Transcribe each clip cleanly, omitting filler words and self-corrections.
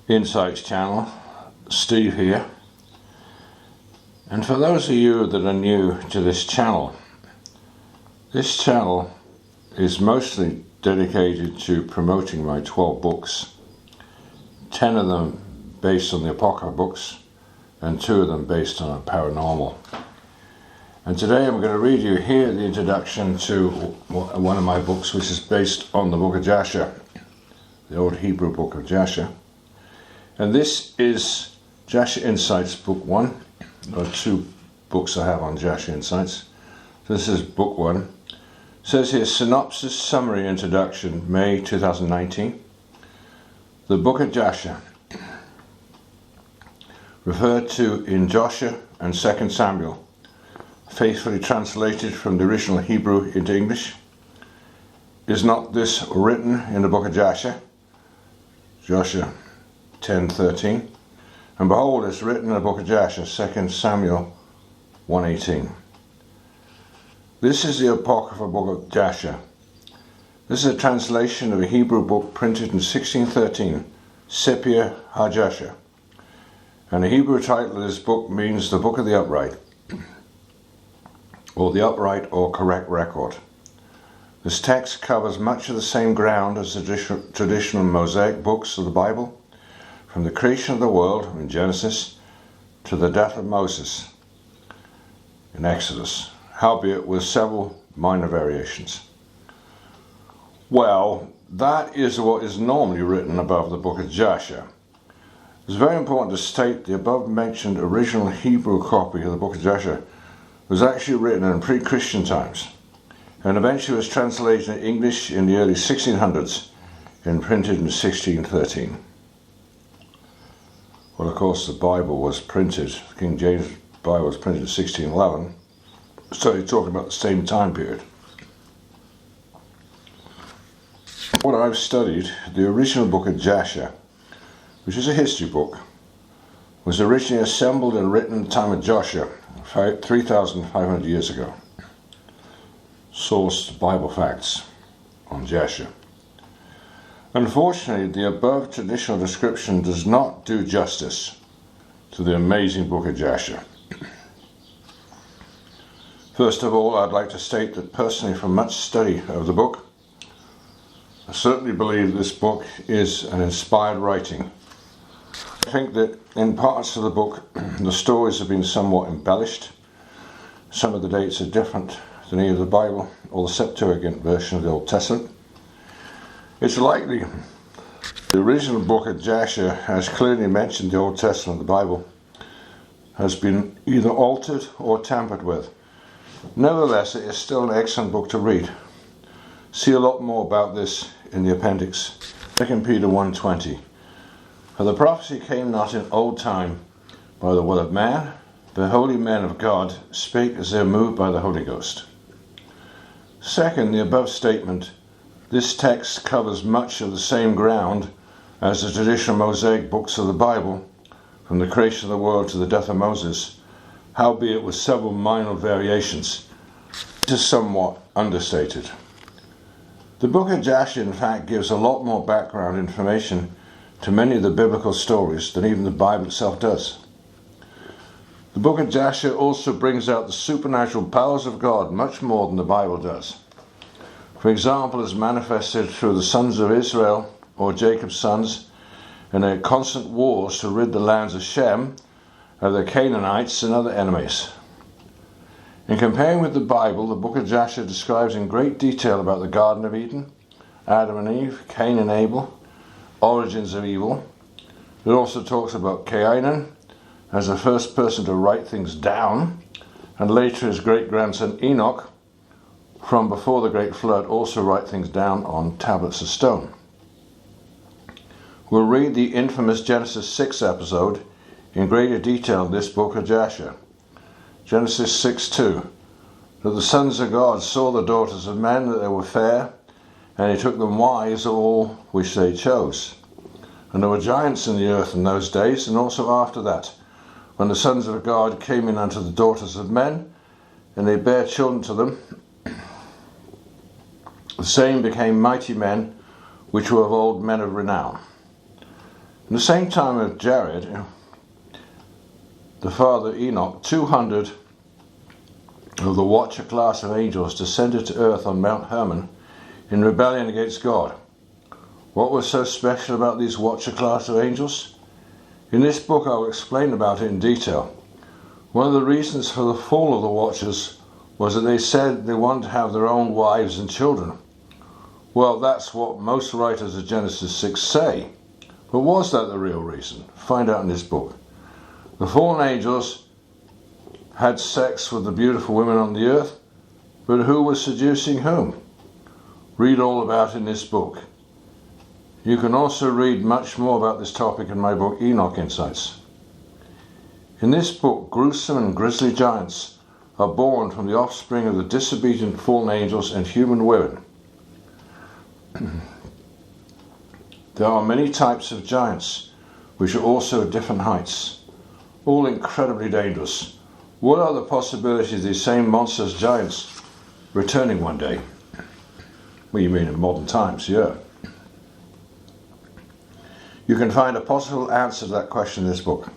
Insights channel. Steve here. And for those of you that are new to this channel is mostly dedicated to promoting my 12 books, 10 of them based on the Apocryphal books and 2 of them based on paranormal. And today I'm going to read you here the introduction to one of my books, which is based on the Book of Jasher, the old Hebrew Book of Jasher. And this is JASHER Insights Book 1. There are 2 books I have on JASHER Insights. This is Book 1. It says here, Synopsis Summary Introduction, May 2019. The Book of Jasher, referred to in Joshua and 2 Samuel, faithfully translated from the original Hebrew into English. Is not this written in the Book of Jasher? Joshua 10:13. And behold, it's written in the Book of Jasher, 2 Samuel 1:18. This is the Apocryphal Book of Jasher. This is a translation of a Hebrew book printed in 1613, Sepir Ha Yasher. And the Hebrew title of this book means the Book of the Upright, or the upright or correct record. This text covers much of the same ground as the traditional Mosaic books of the Bible, from the creation of the world in Genesis to the death of Moses in Exodus, albeit with several minor variations. Well, that is what is normally written above the Book of Jasher. It's very important to state the above mentioned original Hebrew copy of the Book of Jasher was actually written in pre-Christian times and eventually was translated in English in the early 1600s and printed in 1613. Well, of course, the Bible was printed, King James Bible was printed in 1611, so you're talking about the same time period. What I've studied, the original Book of Jasher, which is a history book, was originally assembled and written in the time of Joshua, 3,500 years ago. Sourced Bible facts on Jasher. Unfortunately, the above traditional description does not do justice to the amazing Book of Jasher. First of all, I'd like to state that personally, from much study of the book, I certainly believe this book is an inspired writing. I think that in parts of the book, the stories have been somewhat embellished. Some of the dates are different than either the Bible or the Septuagint version of the Old Testament. It's likely the original Book of Jasher, as clearly mentioned in the Old Testament of the Bible, has been either altered or tampered with. Nevertheless, it is still an excellent book to read. See a lot more about this in the appendix. 2 Peter 1:20. For the prophecy came not in old time by the will of man, but holy men of God spake as they are moved by the Holy Ghost. Second, the above statement, this text covers much of the same ground as the traditional Mosaic books of the Bible, from the creation of the world to the death of Moses, albeit with several minor variations. This is somewhat understated. The Book of Jasher, in fact, gives a lot more background information to many of the biblical stories than even the Bible itself does. The Book of Jasher also brings out the supernatural powers of God much more than the Bible does. For example, is manifested through the sons of Israel, or Jacob's sons, in their constant wars to rid the lands of Shem of the Canaanites and other enemies. In comparing with the Bible, the Book of Jasher describes in great detail about the Garden of Eden, Adam and Eve, Cain and Abel, origins of evil. It also talks about Cainan as the first person to write things down, and later his great-grandson Enoch, from before the great flood, also write things down on tablets of stone. We'll read the infamous Genesis 6 episode in greater detail in this Book of Jasher. Genesis 6:2. That the sons of God saw the daughters of men, that they were fair, and he took them wives of all which they chose. And there were giants in the earth in those days, and also after that, when the sons of God came in unto the daughters of men, and they bare children to them, the same became mighty men, which were of old men of renown. In the same time of Jared, the father Enoch, 200 of the Watcher class of angels descended to earth on Mount Hermon in rebellion against God. What was so special about these Watcher class of angels? In this book I will explain about it in detail. One of the reasons for the fall of the Watchers was that they said they wanted to have their own wives and children. Well, that's what most writers of Genesis 6 say. But was that the real reason? Find out in this book. The fallen angels had sex with the beautiful women on the earth, but who was seducing whom? Read all about it in this book. You can also read much more about this topic in my book, Enoch Insights. In this book, gruesome and grisly giants are born from the offspring of the disobedient fallen angels and human women. There are many types of giants, which are also at different heights, all incredibly dangerous. What are the possibilities of these same monstrous giants returning one day? Well, you mean in modern times, yeah. You can find a possible answer to that question in this book.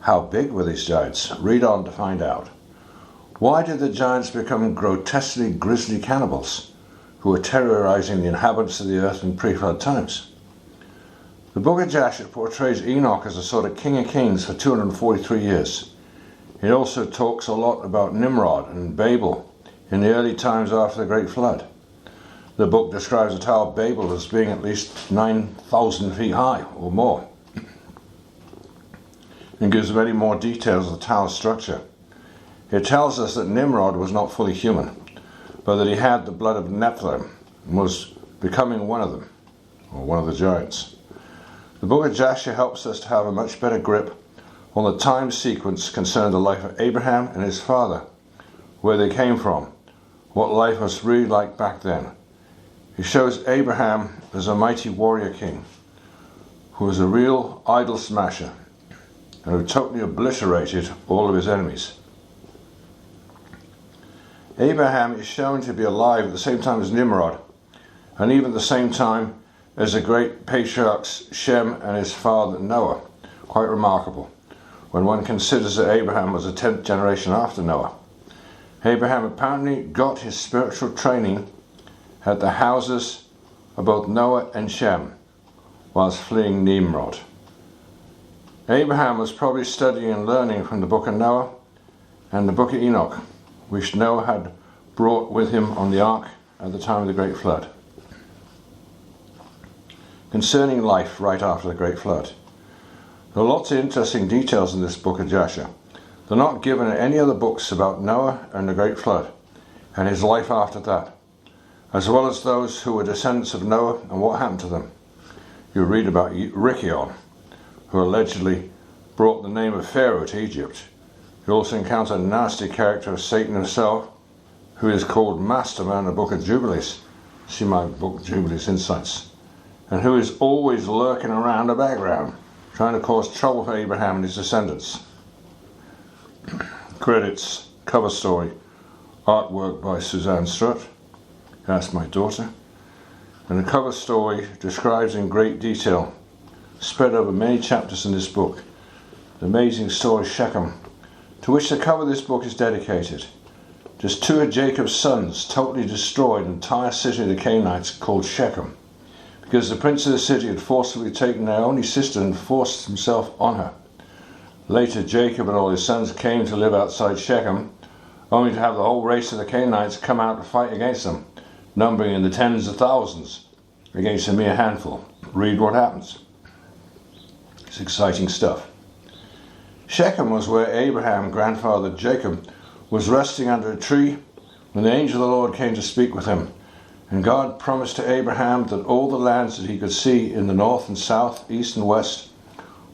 How big were these giants? Read on to find out. Why did the giants become grotesquely grisly cannibals who were terrorizing the inhabitants of the earth in pre-flood times? The book of Jasher portrays Enoch as a sort of king of kings for 243 years. It also talks a lot about Nimrod and Babel in the early times after the Great Flood. The book describes the Tower of Babel as being at least 9,000 feet high or more, and gives many more details of the tower's structure. It tells us that Nimrod was not fully human, but that he had the blood of Nephilim and was becoming one of them, or one of the giants. The book of Jasher helps us to have a much better grip on the time sequence concerning the life of Abraham and his father, where they came from, what life was really like back then. It shows Abraham as a mighty warrior king, who was a real idol smasher, and who totally obliterated all of his enemies. Abraham is shown to be alive at the same time as Nimrod, and even at the same time as the great patriarchs Shem and his father Noah. Quite remarkable, when one considers that Abraham was the 10th generation after Noah. Abraham apparently got his spiritual training at the houses of both Noah and Shem, whilst fleeing Nimrod. Abraham was probably studying and learning from the book of Noah and the book of Enoch, which Noah had brought with him on the ark at the time of the Great Flood. Concerning life right after the Great Flood. There are lots of interesting details in this book of Jasher. They're not given in any other books about Noah and the Great Flood, and his life after that, as well as those who were descendants of Noah and what happened to them. You read about Richion, who allegedly brought the name of Pharaoh to Egypt. You also encounter a nasty character of Satan himself, who is called Masterman in the book of Jubilees. See my book, Jubilees Insights. And who is always lurking around the background, trying to cause trouble for Abraham and his descendants. Credits, cover story, artwork by Suzanne Strutt. That's my daughter. And the cover story describes in great detail, spread over many chapters in this book, the amazing story Shechem, to which the cover of this book is dedicated. Just two of Jacob's sons totally destroyed an entire city of the Canaanites called Shechem, because the prince of the city had forcibly taken their only sister and forced himself on her. Later, Jacob and all his sons came to live outside Shechem, only to have the whole race of the Canaanites come out to fight against them, numbering in the tens of thousands, against a mere handful. Read what happens. It's exciting stuff. Shechem was where Abraham, grandfather Jacob, was resting under a tree when the angel of the Lord came to speak with him. And God promised to Abraham that all the lands that he could see in the north and south, east and west,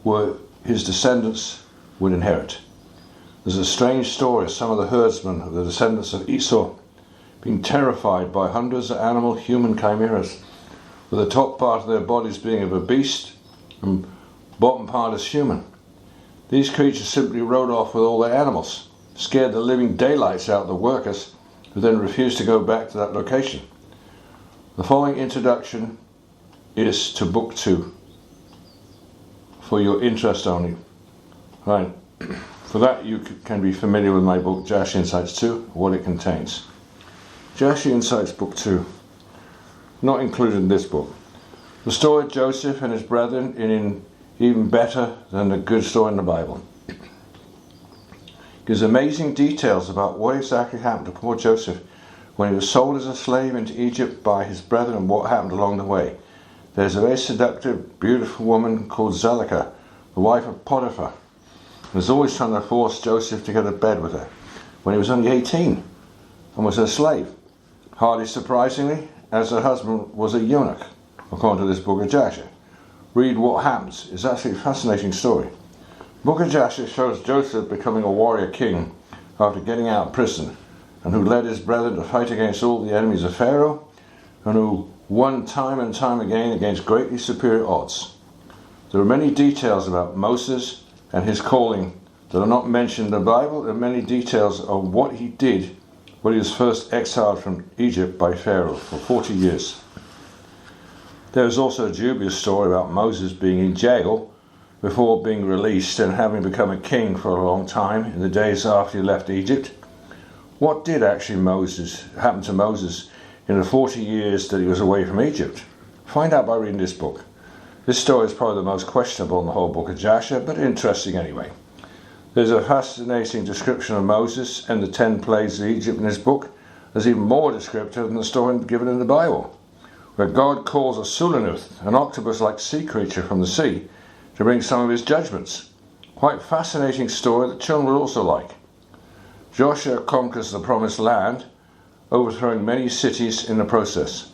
were his descendants would inherit. There's a strange story of some of the herdsmen of the descendants of Esau being terrified by hundreds of animal-human chimeras, with the top part of their bodies being of a beast and bottom part is human. These creatures simply rode off with all their animals, scared the living daylights out of the workers, who then refused to go back to that location. The following introduction is to Book 2. for your interest only. Right. For that, you can be familiar with my book, JASHER Insights 2, what it contains. JASHER Insights Book 2, not included in this book. The story of Joseph and his brethren in even better than the good story in the Bible. Gives amazing details about what exactly happened to poor Joseph when he was sold as a slave into Egypt by his brethren and what happened along the way. There's a very seductive, beautiful woman called Zalica, the wife of Potiphar, and was always trying to force Joseph to go to bed with her when he was only 18 and was her slave. Hardly surprisingly, as her husband was a eunuch, according to this book of Jasher. Read what happens. It's actually a fascinating story. Book of Jasher shows Joseph becoming a warrior king after getting out of prison, and who led his brethren to fight against all the enemies of Pharaoh, and who won time and time again against greatly superior odds. There are many details about Moses and his calling that are not mentioned in the Bible. There are many details of what he did when he was first exiled from Egypt by Pharaoh for 40 years. There is also a dubious story about Moses being in jail before being released and having become a king for a long time in the days after he left Egypt. What did actually happen to Moses in the 40 years that he was away from Egypt? Find out by reading this book. This story is probably the most questionable in the whole book of Jasher, but interesting anyway. There's a fascinating description of Moses and the 10 plagues of Egypt in this book. There's even more descriptive than the story given in the Bible, where God calls a Sulanuth, an octopus-like sea creature from the sea, to bring some of his judgments. Quite fascinating story that children will also like. Joshua conquers the promised land, overthrowing many cities in the process.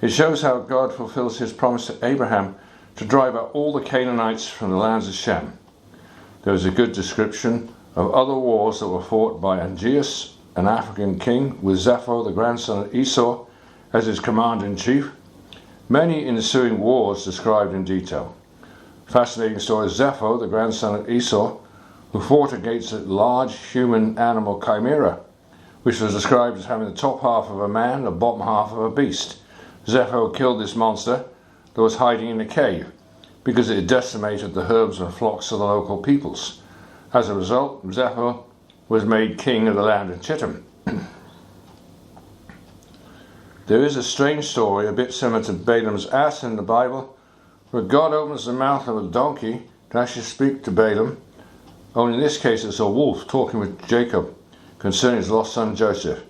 It shows how God fulfills his promise to Abraham to drive out all the Canaanites from the lands of Shem. There is a good description of other wars that were fought by Angeas, an African king, with Zepho, the grandson of Esau, as his commander-in-chief. Many ensuing wars described in detail. Fascinating story of Zepho, the grandson of Esau, who fought against a large human animal chimera, which was described as having the top half of a man and the bottom half of a beast. Zepho killed this monster that was hiding in a cave because it had decimated the herds and flocks of the local peoples. As a result, Zepho was made king of the land of Chittim. There is a strange story, a bit similar to Balaam's ass in the Bible, where God opens the mouth of a donkey to actually speak to Balaam. Only in this case it's a wolf talking with Jacob concerning his lost son Joseph.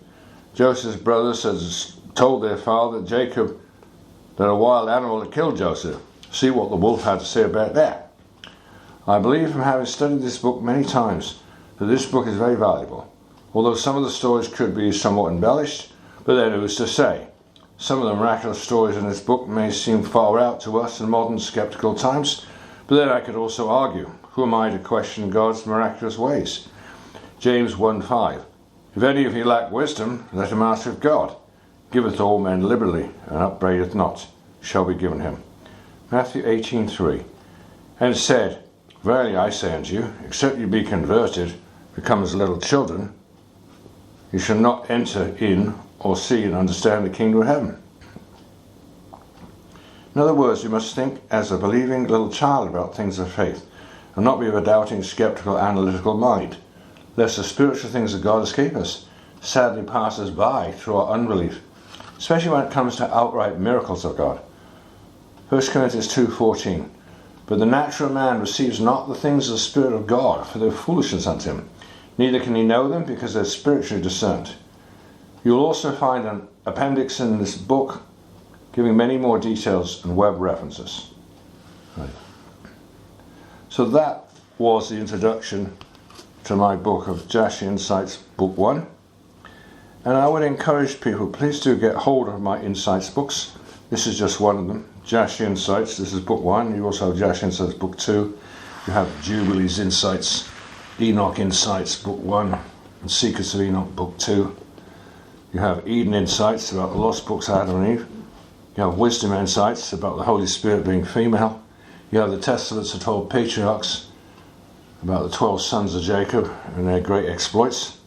Joseph's brothers had told their father Jacob that a wild animal had killed Joseph. See what the wolf had to say about that. I believe from having studied this book many times that this book is very valuable, although some of the stories could be somewhat embellished, but then who's to say? Some of the miraculous stories in this book may seem far out to us in modern skeptical times, but then I could also argue, who am I to question God's miraculous ways? James 1:5. If any of you lack wisdom, let him ask of God, giveth all men liberally, and upbraideth not, shall be given him. Matthew 18:3. And said, Verily I say unto you, except you be converted, become as little children, you shall not enter in or see and understand the kingdom of heaven. In other words, you must think as a believing little child about things of faith, and not be of a doubting, skeptical, analytical mind, lest the spiritual things of God escape us, sadly pass us by through our unbelief, especially when it comes to outright miracles of God. 1 Corinthians 2:14. But the natural man receives not the things of the Spirit of God, for they are foolishness unto him, neither can he know them, because they are spiritually discerned. You will also find an appendix in this book giving many more details and web references. Right. So that was the introduction to my book of JASHER Insights Book 1. And I would encourage people, please do get hold of my Insights books. This is just one of them. JASHER Insights, this is Book 1. You also have JASHER Insights Book 2. You have Jubilees Insights, Enoch Insights Book 1, and Secrets of Enoch Book 2. You have Eden Insights about the lost books of Adam and Eve. You have Wisdom Insights about the Holy Spirit being female. You have the Testaments of 12 Patriarchs about the 12 sons of Jacob and their great exploits.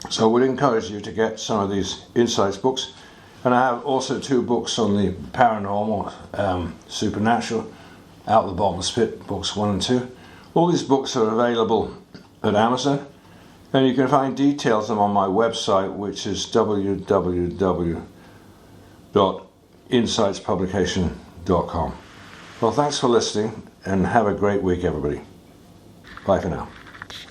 So I would encourage you to get some of these Insights books. And I have also 2 books on the paranormal, supernatural, Out of the Bottomless Pit, books 1 and 2. All these books are available at Amazon, and you can find details of them on my website, which is www.insightspublication.com. Well, thanks for listening, and have a great week, everybody. Bye for now.